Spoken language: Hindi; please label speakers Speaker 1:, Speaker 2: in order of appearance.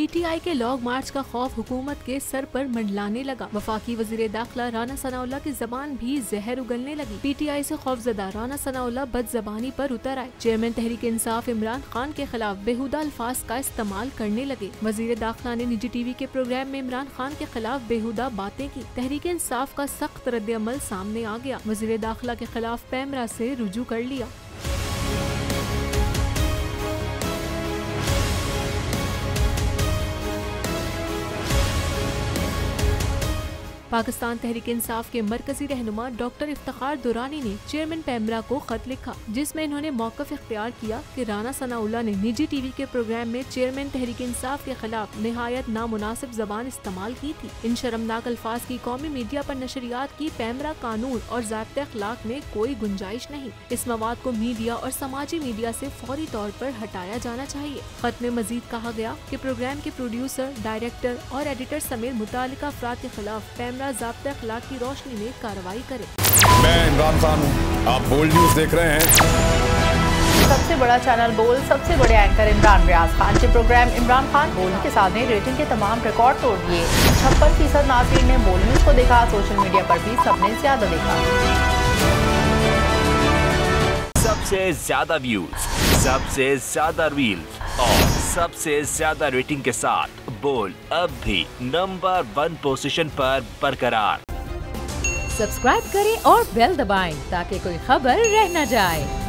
Speaker 1: PTI के लॉन्ग मार्च का खौफ हुकूमत के सर पर मंडलाने लगा। वफाकी वजीर दाखिला राना सनाउल्लाह की जबान भी जहर उगलने लगी। PTI से खौफजदा राना सनाउल्लाह बदजबानी पर उतर आए। चेयरमैन तहरीक इंसाफ इमरान खान के खिलाफ बेहुदा अल्फाज का इस्तेमाल करने लगे। वजीर दाखिला ने निजी TV के प्रोग्राम में इमरान खान के खिलाफ बेहुदा बातें की। तहरीक इंसाफ का सख्त रद्द-ए-अमल सामने आ गया। वजीर दाखिला के खिलाफ पैमरा से रुजू कर लिया। पाकिस्तान तहरीक इंसाफ के मरकजी रहनुमा डॉक्टर इफ्तिखार दुरानी ने चेयरमैन पैमरा को खत लिखा, जिसमें इन्होंने मौक़िफ़ इख्तियार किया कि राना सनाउल्लाह ने निजी TV के प्रोग्राम में चेयरमैन तहरीक इंसाफ के खिलाफ निहायत नामुनासिब जबान इस्तेमाल की थी। इन शर्मनाक अल्फाज की कौमी मीडिया पर नशरियात की पैमरा कानून और ज़ाब्ते अखलाक में कोई गुंजाइश नहीं। इस मवाद को मीडिया और समाजी मीडिया से फौरी तौर पर हटाया जाना चाहिए। खत में मजीद कहा गया कि प्रोग्राम के प्रोड्यूसर, डायरेक्टर और एडिटर समेत मुतालिका अफराद के खिलाफ ज़ाब्ते अखलाक की रोशनी में कार्रवाई करे।
Speaker 2: मैं इमरान खान हूँ, आप बोल्ड न्यूज देख रहे हैं।
Speaker 3: सबसे बड़ा चैनल बोल, सबसे बड़े एंकर इमरान रियाज खान के प्रोग्राम इमरान खान बोल के साथ रेटिंग के तमाम रिकॉर्ड तोड़ दिए। 56% नाज़रीन ने बोल न्यूज को देखा। सोशल मीडिया पर भी सबने ज्यादा देखा।
Speaker 4: सबसे ज्यादा व्यूज, सबसे ज्यादा रील्स और सबसे ज्यादा रेटिंग के साथ बोल अब भी नंबर 1 पोजीशन पर बरकरार।
Speaker 5: सब्सक्राइब करें और बेल दबाएं ताकि कोई खबर रह न जाए।